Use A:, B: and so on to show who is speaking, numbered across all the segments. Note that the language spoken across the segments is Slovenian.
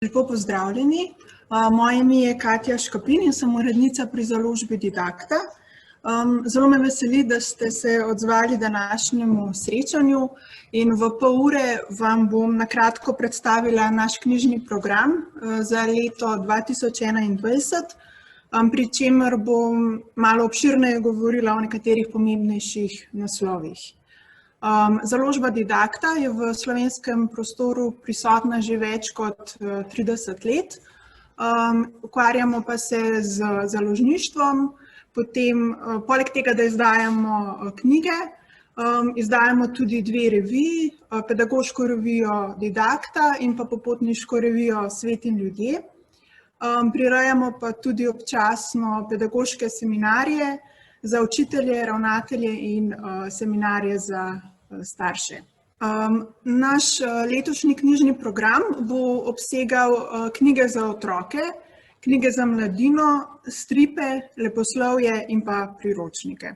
A: Lepo pozdravljeni. Moje ime je Katja Škapin in sem urednica pri založbi Didakta. Zelo me veseli, da ste se odzvali današnjemu srečanju in v pol ure vam bom na kratko predstavila naš knjižni program za leto 2021, pri čemer bom malo obširneje govorila o nekaterih pomembnejših naslovih. Založba Didakta je v slovenskem prostoru prisotna že več kot 30 let. Ukvarjamo pa se z založništvom, potem poleg tega, da izdajamo knjige, izdajamo tudi 2 reviji, pedagoško revijo Didakta in pa popotniško revijo Svet in ljudje. Prirejamo pa tudi občasno pedagoške seminarje za učitelje, ravnatelje in seminarje za starše. Naš letošnji knjižni program bo obsegal knjige za otroke, knjige za mladino, stripe, leposlovje in pa priročnike.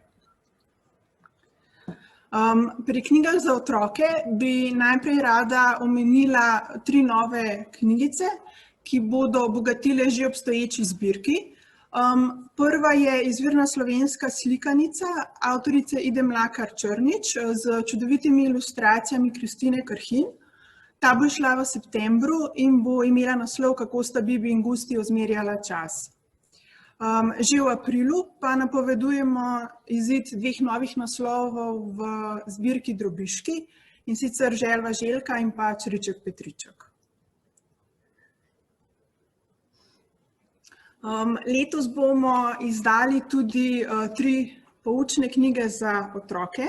A: Pri knjigah za otroke bi najprej rada omenila 3 nove knjigice, ki bodo obogatile že obstoječi zbirki. Prva je izvirna slovenska slikanica avtorice Ide Mlakar Črnič z čudovitimi ilustracijami Kristine Krhin. Ta bo šla v septembru in bo imela naslov Kako sta Bibi in Gusti ozmerjala čas. Že v aprilu pa napovedujemo izid 2 novih naslovov v zbirki Drobiški, in sicer Želva Željka in pa Čriček Petriček. Letos bomo izdali tudi 3 poučne knjige za otroke.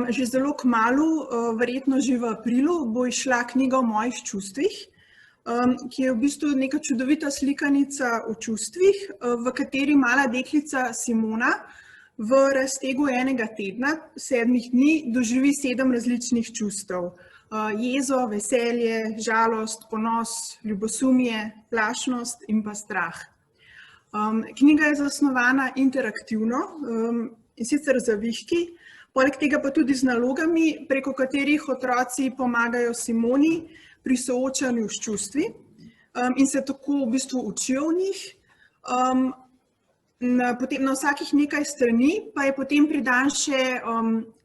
A: Že zelo kmalu, verjetno že v aprilu, bo izšla knjiga o mojih čustvih, ki je v bistvu neka čudovita slikanica o čustvih, v kateri mala deklica Simona v raztegu enega tedna, 7 dni, doživi 7 različnih čustev. Jezo, veselje, žalost, ponos, ljubosumje, plašnost in pa strah. Knjiga je zasnovana interaktivno, in sicer z zavihki, poleg tega pa tudi z nalogami, preko katerih otroci pomagajo Simoni pri soočanju s čustvi in se tako v bistvu učijo v njih. Potem na vsakih nekaj strani pa je potem pridan še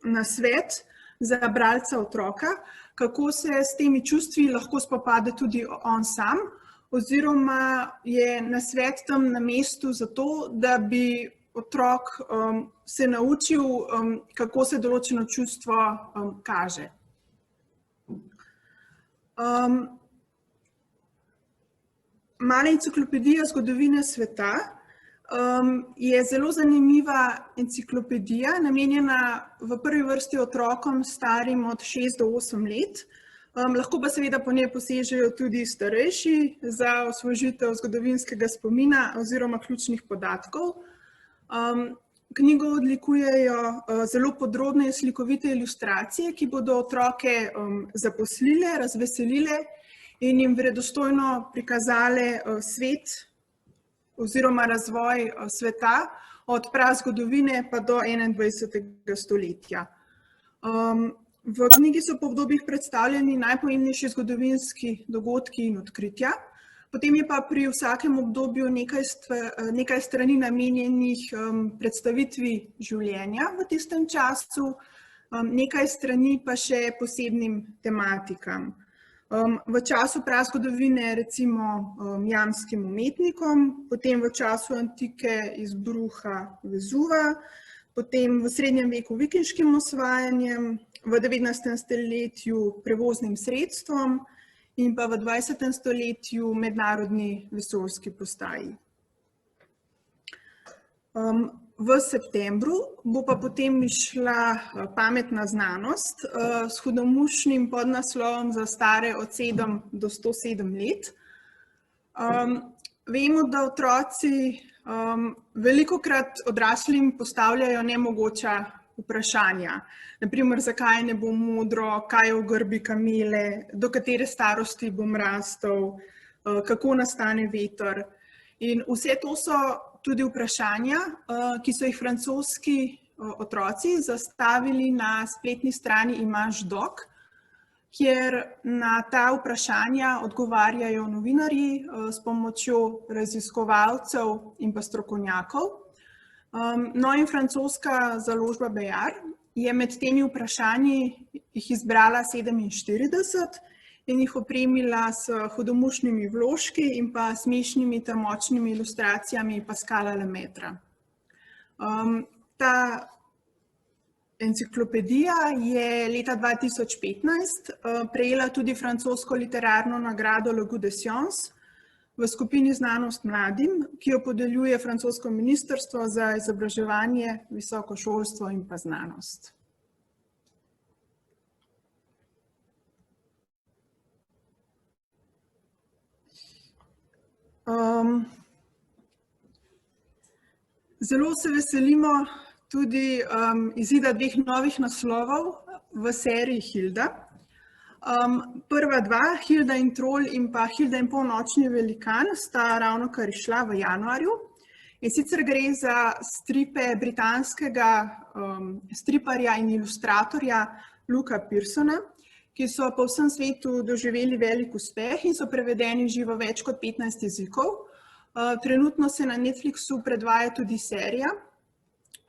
A: nasvet za bralca otroka, kako se s temi čustvi lahko spopade tudi on sam, oziroma je nasvet tam na mestu zato, da bi otrok se naučil, kako se določeno čustvo kaže. Mala enciklopedija zgodovine sveta je zelo zanimiva enciklopedija, namenjena v prvi vrsti otrokom starim od 6 do 8 let. Lahko pa seveda po njej posežejo tudi starejši za osvežitev zgodovinskega spomina oziroma ključnih podatkov. Knjigo odlikujejo zelo podrobne in slikovite ilustracije, ki bodo otroke zaposlile, razveselile in jim verodostojno prikazale svet oziroma razvoj sveta od prazgodovine pa do 21. stoletja. V knjigi so po obdobjih predstavljeni najpomembnejši zgodovinski dogodki in odkritja. Potem je pa pri vsakem obdobju nekaj strani namenjenih predstavitvi življenja v tistem času, nekaj strani pa še posebnim tematikam. V času prazgodovine recimo jamskim umetnikom, potem v času antike izbruha Vezuva, potem v srednjem veku vikinškim osvajanjem, v 19. stoletju prevoznim sredstvom in pa v 20. stoletju mednarodni vesoljski postaji. V septembru bo pa potem izšla Pametna znanost s hudomušnim podnaslovom za stare od 7 do 107 let. Vemo, da otroci velikokrat odraslim postavljajo nemogoča vprašanja. Naprimer, zakaj ne bom modro, kaj je v grbi kamele, do katere starosti bom rastel, kako nastane veter. In vse to so tudi vprašanja, ki so jih francoski otroci zastavili na spletni strani Image Doc, kjer na ta vprašanja odgovarjajo novinarji s pomočjo raziskovalcev in pa strokovnjakov. No in francoska založba Bayard je med temi vprašanji jih izbrala 47 in jih opremila s hudomušnimi vložki in pa smešnimi ter močnimi ilustracijami Pascala Lemaitra. Ta enciklopedija je leta 2015 prejela tudi francosko literarno nagrado Le Goût des Sciences v skupini Znanost mladim, ki jo podeljuje francosko ministrstvo za izobraževanje, visoko šolstvo in pa znanost. Zelo se veselimo tudi izida 2 novih naslovov v seriji Hilda. Prva 2, Hilda in trol in pa Hilda in polnočni velikan, sta ravnokar izšla v januarju. In sicer gre za stripe britanskega striparja in ilustratorja Luka Pearsona, ki so po vsem svetu doživeli velik uspeh in so prevedeni že v več kot 15 jezikov. Trenutno se na Netflixu predvaja tudi serija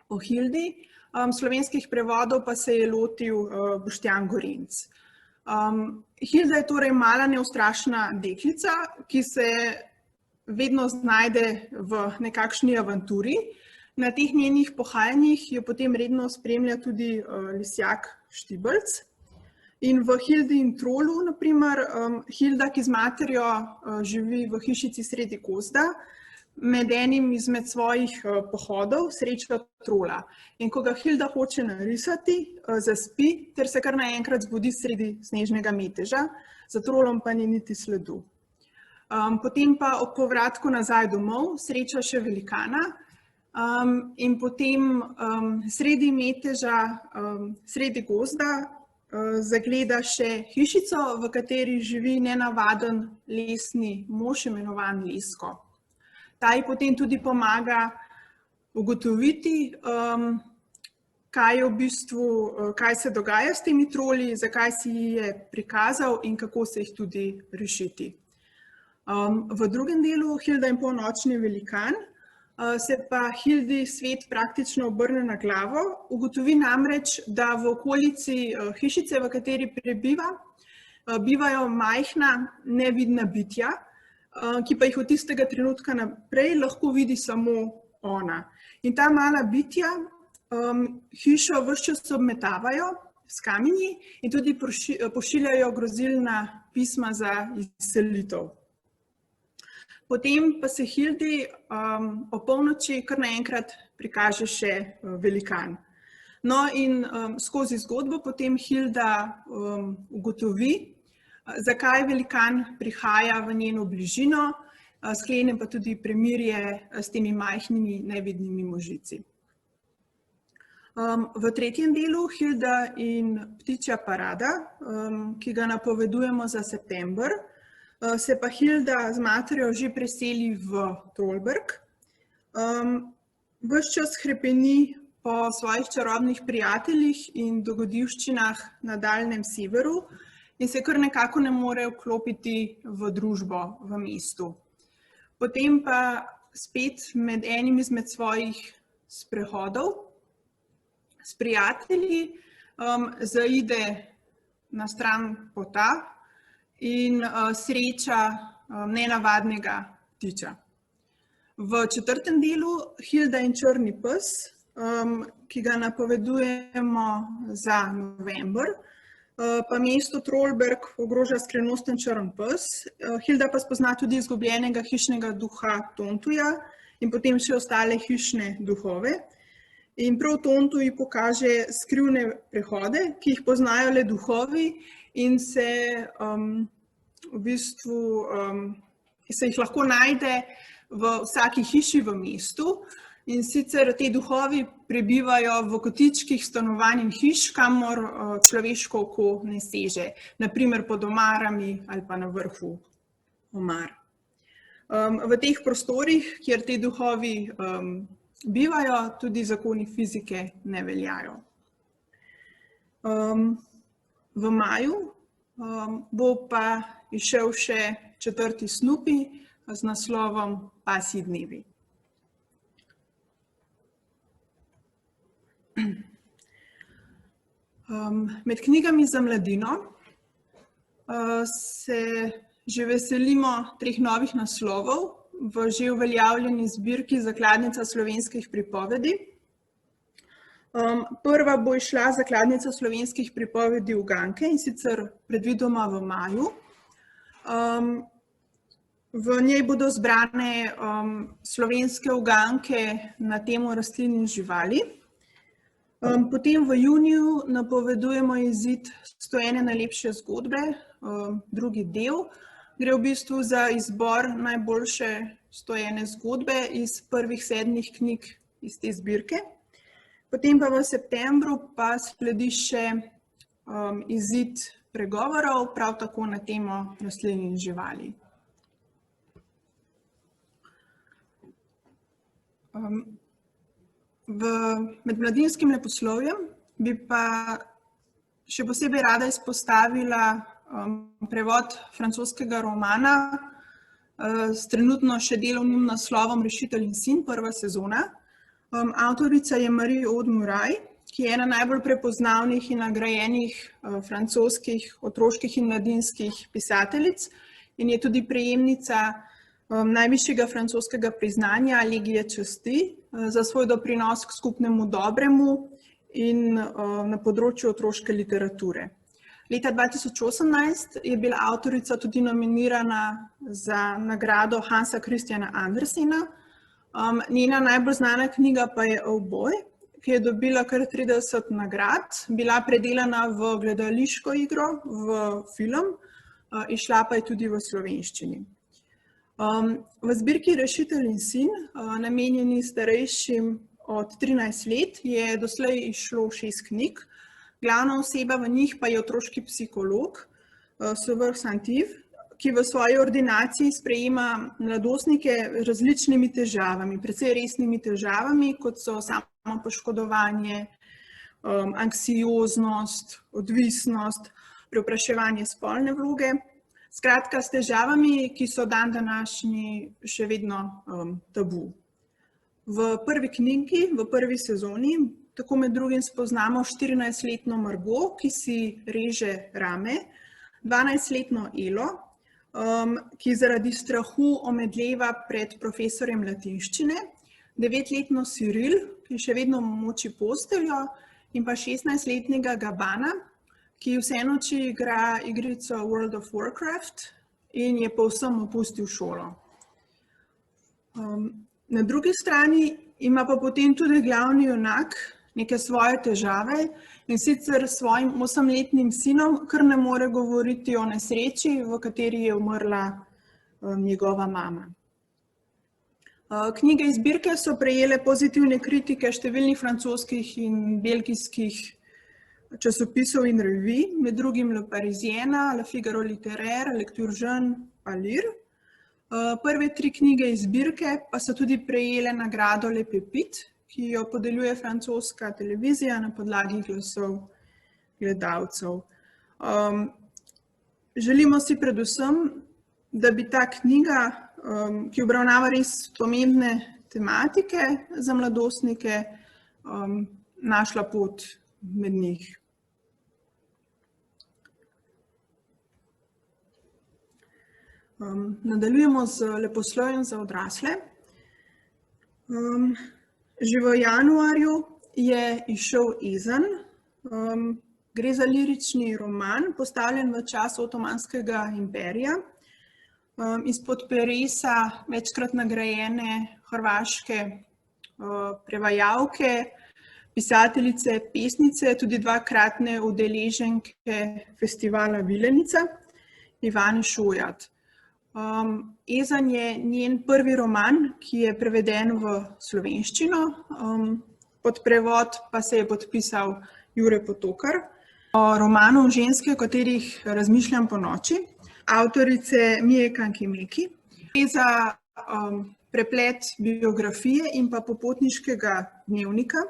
A: o Hildi, slovenskih prevodov pa se je lotil Boštjan Gorenc. Hilda je torej mala neustrašna deklica, ki se vedno znajde v nekakšni avanturi. Na teh njenih pohajanjih jo potem redno spremlja tudi lisjak Štibelc. In v Hildi in trolu, na primer, Hilda, ki z materjo živi v hišici sredi gozda, med enim izmed svojih pohodov sreča trola. In ko ga Hilda hoče narisati, zaspi ter se kar naenkrat zbudi sredi snežnega meteža, za trolom pa ni niti sledu. Potem pa ob povratku nazaj domov sreča še velikana in potem sredi meteža, sredi gozda, zagleda še hišico, v kateri živi nenavaden lesni mož, imenovan Lesko. Ta ji potem tudi pomaga ugotoviti, kaj se dogaja s temi troli, zakaj si jih je prikazal in kako se jih tudi rešiti. V drugem delu, Hilda in polnočni velikan, se pa Hildi svet praktično obrne na glavo. Ugotovi namreč, da v okolici hišice, v kateri prebiva, bivajo majhna, nevidna bitja, ki pa jih od tistega trenutka naprej lahko vidi samo ona. In ta mala bitja hišo ves čas obmetavajo s kamenji in tudi pošiljajo grozilna pisma za izselitev. Potem pa se Hildi o polnoči kar naenkrat prikaže še velikan. No in skozi zgodbo potem Hilda ugotovi, zakaj velikan prihaja v njeno bližino, sklene pa tudi premirje s temi majhnimi nevidnimi možici. V tretjem delu, Hilda in ptičja parada, ki ga napovedujemo za september, se pa Hilda z materjo že preseli v Trollberg. Ves čas hrepeni po svojih čarobnih prijateljih in dogodivščinah na daljnem severu in se kar nekako ne more vklopiti v družbo v mestu. Potem pa spet med enim izmed svojih sprehodov s prijatelji zaide na stran pota in sreča nenavadnega ptiča. V četrtem delu, Hilda in črni pes, ki ga napovedujemo za november, pa mesto Trollberg ogroža skrivnosten črn pes. Hilda pa spozna tudi izgubljenega hišnega duha Tontuja in potem še ostale hišne duhove. In prav Tontu ji pokaže skrivne prehode, ki jih poznajo le duhovi in se v bistvu se jih lahko najde v vsaki hiši v mestu. In sicer te duhovi prebivajo v kotičkih stanovanj in hiš, kamor človeško oko ne seže, na primer pod omarami ali pa na vrhu omar. V teh prostorih, kjer te duhovi bivajo, tudi zakoni fizike ne veljajo. V maju bo pa izšel še 4. Snoopy z naslovom Pasji dnevi. Med knjigami za mladino se že veselimo 3 novih naslovov v že uveljavljeni zbirki Zakladnica slovenskih pripovedi. Prva bo izšla Zakladnica slovenskih pripovedi Uganke, in sicer predvidoma v maju. V njej bodo zbrane slovenske uganke na temo rastlin in živali. Potem v juniju napovedujemo izid 101 najlepše zgodbe, drugi del. Gre v bistvu za izbor najboljše 101 zgodbe iz prvih 7 knjig iz te zbirke. Potem pa v septembru pa sledi še izid pregovorov, prav tako na temo rastlin in živali. Med mladinskim leposlovjem bi pa še posebej rada izpostavila prevod francoskega romana s trenutno še delovnim naslovom Rešitelj in sin, 1. sezona. Avtorica je Marie-Aude Murat, ki je ena najbolj prepoznavnih in nagrajenih francoskih otroških in mladinskih pisateljic in je tudi prejemnica najvišjega francoskega priznanja Legije časti za svoj doprinos k skupnemu dobremu in na področju otroške literature. Leta 2018 je bila avtorica tudi nominirana za nagrado Hansa Christiana Andersena. Njena najbolj znana knjiga pa je Oh Boy, ki je dobila kar 30 nagrad, bila predelana v gledališko igro, v film, izšla pa je tudi v slovenščini. V zbirki Rešitelj in sin, namenjeni starejšim od 13 let, je doslej izšlo 6 knjig. Glavna oseba v njih pa je otroški psiholog, Sauveur Saint-Yves, ki v svoji ordinaciji sprejema mladostnike z različnimi težavami, precej resnimi težavami, kot so samopoškodovanje, anksioznost, odvisnost, prevpraševanje spolne vloge. Skratka, s težavami, ki so današnji še vedno tabu. V prvi knjigi, v prvi sezoni, tako med drugim spoznamo 14-letno Margot, ki si reže rame, 12-letno Elo, ki zaradi strahu omedleva pred profesorjem latinščine, 9-letno Cyril, ki še vedno moči posteljo, in pa 16-letnega Gabana, ki vse noči igra igrico World of Warcraft in je povsem opustil šolo. Na drugi strani ima pa potem tudi glavni junak neke svoje težave, in sicer s svojim 8-letnim sinom kar ne more govoriti o nesreči, v kateri je umrla njegova mama. Knjige iz zbirke so prejele pozitivne kritike številnih francoskih in belgijskih časopisov in revij, med drugim Le Parisien, Le Figaro Littéraire, Lecture Jeune, Lire. Prve 3 knjige iz zbirke pa so tudi prejele nagrado Le Pépite, ki jo podeljuje francoska televizija na podlagi glasov gledalcev. Želimo si predvsem, da bi ta knjiga, ki obravnava res pomembne tematike za mladostnike, našla pot med njih. Nadaljujemo z leposlovjem za odrasle. Že v januarju je izšel Ezen. Gre za lirični roman, postavljen v čas Otomanskega imperija. Izpod peresa večkrat nagrajene hrvaške prevajalke, pisateljice, pesnice, tudi 2-kratne udeleženke festivala Vilenica, Ivane Šojat. Ezen je njen prvi roman, ki je preveden v slovenščino, pod prevod pa se je podpisal Jure Potokar. O romanu Ženske, o katerih razmišljam ponoči, avtorice Mije Kankimeki. Gre za preplet biografije in pa popotniškega dnevnika.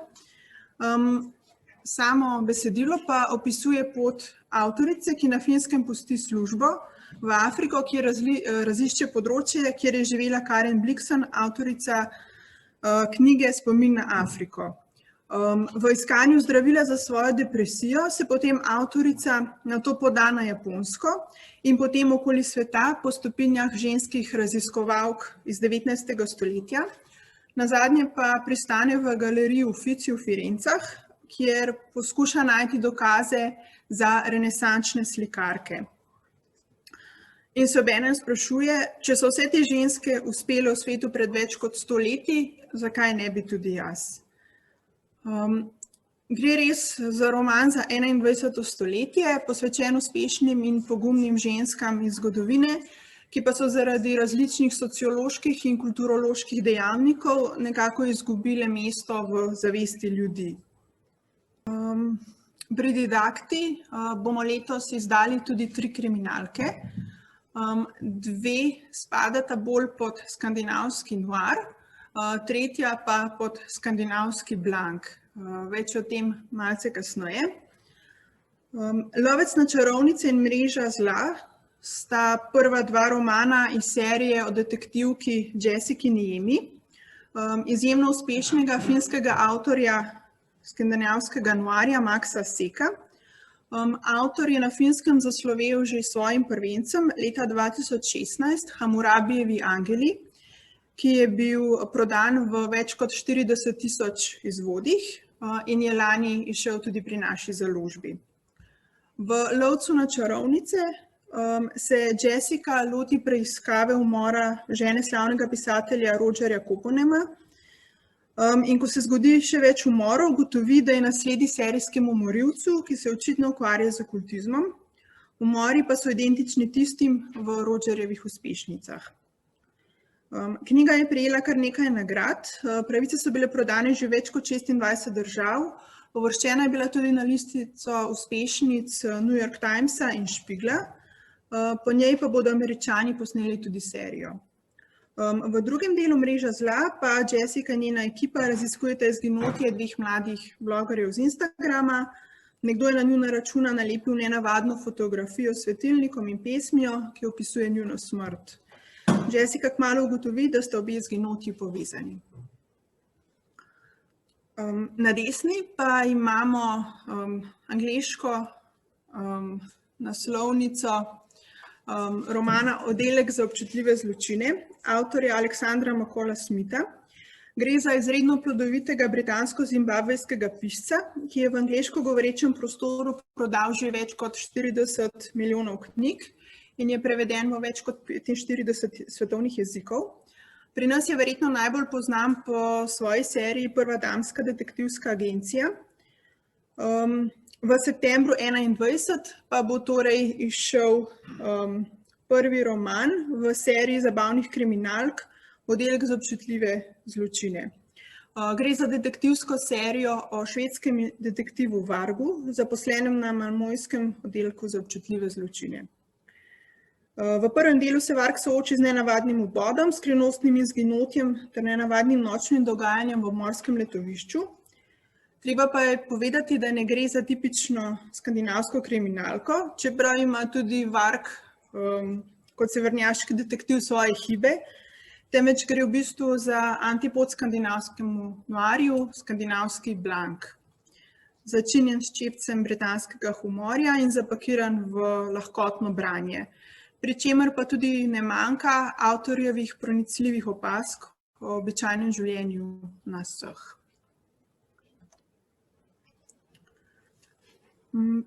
A: Samo besedilo pa opisuje pot avtorice, ki na Finskem pusti službo v Afriko, kjer razišče področje, kjer je živela Karen Blixen, avtorica knjige Spomin na Afriko. V iskanju zdravila za svojo depresijo se potem avtorica nato poda na Japonsko in potem okoli sveta po stopinjah ženskih raziskovalk iz 19. stoletja. Nazadnje pa pristane v galeriji Uffizi v Firencah, kjer poskuša najti dokaze za renesančne slikarke. In se obenem sprašuje, če so vse te ženske uspele v svetu pred več kot 100 leti, zakaj ne bi tudi jaz? Gre res za roman za 21. stoletje, posvečen uspešnim in pogumnim ženskam iz zgodovine, ki pa so zaradi različnih socioloških in kulturoloških dejavnikov nekako izgubile mesto v zavesti ljudi. Pri Didakti bomo letos izdali tudi 3 kriminalke. 2 spadata bolj pod skandinavski noir, tretja pa pod skandinavski blank. Več o tem malce kasneje. Lovec na čarovnice in Mreža zla sta prva 2 romana iz serije o detektivki Jessica Niemi, izjemno uspešnega finskega avtorja skandinavskega noirja Maxa Seka. Avtor je na Finskem zaslovel že s svojim prvencem leta 2016, Hamurabijevi Angeli, ki je bil prodan v več kot 40.000 izvodih in je lani izšel tudi pri naši založbi. V Lovcu na čarovnice se Jessica loti preiskave umora žene slavnega pisatelja Rogerja Koponema in ko se zgodi še več umorov, ugotovi, da je nasledi serijskemu morilcu, ki se očitno ukvarja z okultizmom. Umori pa so identični tistim v Rogerjevih uspešnicah. Knjiga je prejela kar nekaj nagrad, pravice so bile prodane že več kot 26 držav, uvrščena je bila tudi na listico uspešnic New York Timesa in Spiegla, po njej pa bodo Američani posneli tudi serijo. V drugem delu Mreža zla pa Jessica in njena ekipa raziskujeta izginotje 2 mladih blogerjev z Instagrama. Nekdo je na njuna računa nalepil nenavadno fotografijo s svetilnikom in pesmijo, ki opisuje njuno smrt. Jessica kmalu ugotovi, da sta obe izginotji povezani. Na desni pa imamo angleško naslovnico romana Oddelek za občutljive zločine, avtorja Aleksandra McCalla Smitha. Gre za izredno plodovitega britansko-zimbabvejskega pisca, ki je v angleško govorečem prostoru prodal že več kot 40 milijonov knjig in je preveden v več kot 45 svetovnih jezikov. Pri nas je verjetno najbolj poznan po svoji seriji Prva damska detektivska agencija. V septembru 2021 pa bo torej izšel prvi roman v seriji zabavnih kriminalk Oddelek za občutljive zločine. Gre za detektivsko serijo o švedskem detektivu Vargu, zaposlenem na malmojskem oddelku za občutljive zločine. V prvem delu se Varg sooči z nenavadnim vbodom, skrivnostnim izginotjem ter nenavadnim nočnim dogajanjem v morskem letovišču. Treba pa je povedati, da ne gre za tipično skandinavsko kriminalko, čeprav ima tudi Varg kot severnjaški detektiv svoje hibe, temveč gre v bistvu za antipod skandinavskemu noirju, skandinavski blank. Začinjen s čepcem britanskega humorja in zapakiran v lahkotno branje, pri čemer pa tudi ne manjka avtorjevih pronicljivih opazk o običajnem življenju nas vseh.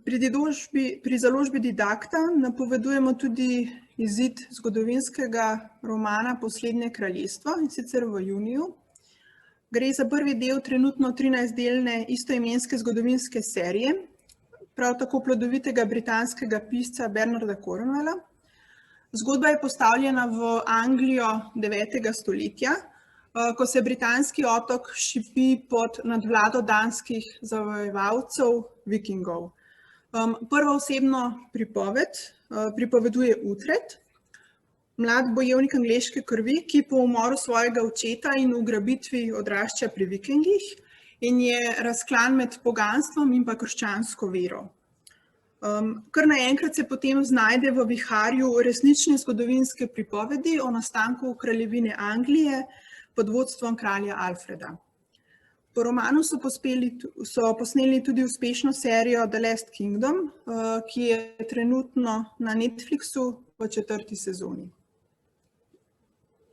A: Pri založbi Didakta napovedujemo tudi izid zgodovinskega romana Poslednje kraljestvo, in sicer v juniju. Gre za prvi del trenutno 13-delne istoimenske zgodovinske serije, prav tako plodovitega britanskega pisca Bernarda Cornwella. Zgodba je postavljena v Anglijo 9. stoletja, ko se britanski otok šipi pod nadvlado danskih zavojevalcev vikingov. Prvoosebno pripoved pripoveduje Uhtred, mlad bojevnik angleške krvi, ki po umoru svojega očeta in ugrabitvi odrašča pri vikingih in je razklan med poganstvom in pa krščansko vero. Kar naenkrat se potem znajde v viharju resnične zgodovinske pripovedi o nastanku kraljevine Anglije pod vodstvom kralja Alfreda. Po romanu so posneli tudi uspešno serijo The Last Kingdom, ki je trenutno na Netflixu v 4. sezoni.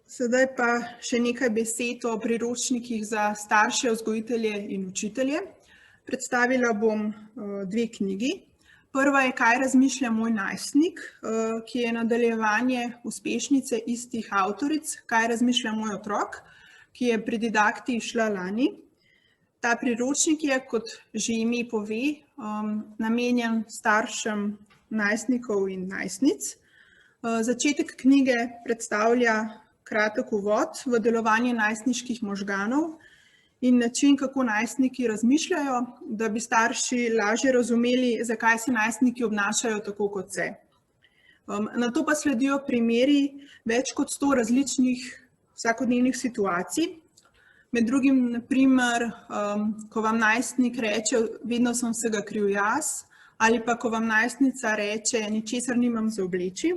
A: Sedaj pa še nekaj besed o priročnikih za starše, vzgojitelje in učitelje. Predstavila bom 2 knjigi. Prva je Kaj razmišlja moj najstnik, ki je nadaljevanje uspešnice istih avtoric, Kaj razmišlja moj otrok, ki je pri Didakti izšla lani. Ta priročnik je, kot že ime pove, namenjen staršem najstnikov in najstnic. Začetek knjige predstavlja kratek uvod v delovanje najstniških možganov in način, kako najstniki razmišljajo, da bi starši lažje razumeli, zakaj se najstniki obnašajo tako, kot se. Nato pa sledijo primeri več kot 100 različnih vsakodnevnih situacij. Med drugim, na primer, ko vam najstnik reče, vedno sem vsega kriv jaz, ali pa ko vam najstnica reče, ničesar nimam za obleči.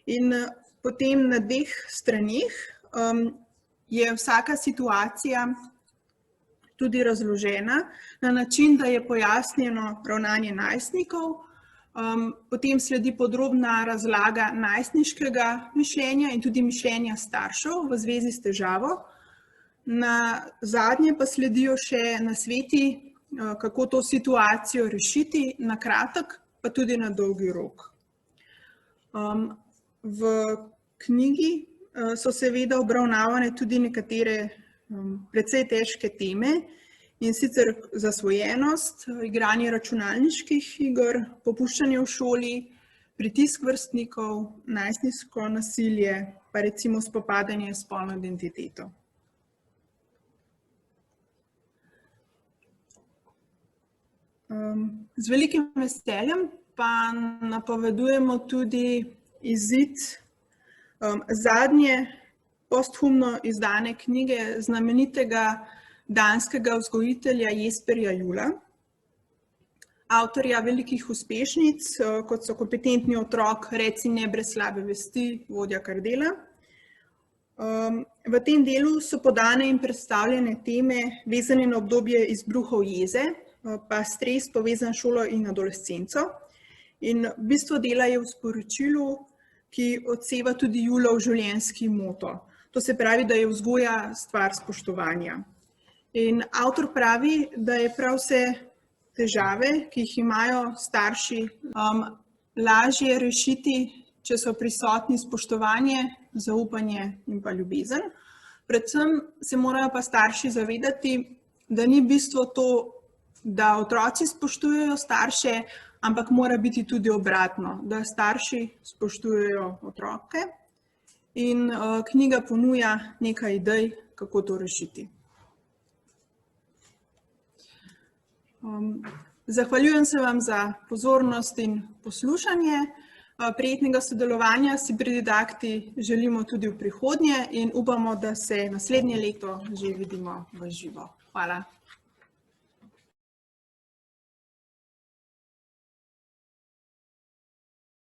A: In potem na 2 straneh je vsaka situacija tudi razložena na način, da je pojasnjeno ravnanje najstnikov, potem sledi podrobna razlaga najstniškega mišljenja in tudi mišljenja staršev v zvezi s težavo. Na zadnje pa sledijo še nasveti, kako to situacijo rešiti na kratek, pa tudi na dolgi rok. V knjigi so seveda obravnavane tudi nekatere precej težke teme, in sicer zasvojenost, igranje računalniških iger, popuščanje v šoli, pritisk vrstnikov, najstniško nasilje, pa recimo spopadanje s spolno identiteto. Z velikim veseljem pa napovedujemo tudi izid zadnje posthumno izdane knjige znamenitega danskega vzgojitelja Jesperja Juela, avtorja velikih uspešnic, kot so Kompetentni otrok, Reci ne brez slabe vesti, Vodja kar dela. V tem delu so podane in predstavljene teme, vezane na obdobje izbruhov jeze, pa stres povezan s šolo in adolescenco. In bistvo dela je v sporočilu, ki odseva tudi Juelov življenjski moto. To se pravi, da je vzgoja stvar spoštovanja. In avtor pravi, da je prav vse težave, ki jih imajo starši, lažje rešiti, če so prisotni spoštovanje, zaupanje in pa ljubezen. Predvsem se morajo pa starši zavedati, da ni bistvo to, da otroci spoštujejo starše, ampak mora biti tudi obratno, da starši spoštujejo otroke. In knjiga ponuja nekaj idej, kako to rešiti. Zahvaljujem se vam za pozornost in poslušanje. Prijetnega sodelovanja si pri Didakti želimo tudi v prihodnje in upamo, da se naslednje leto že vidimo v živo. Hvala.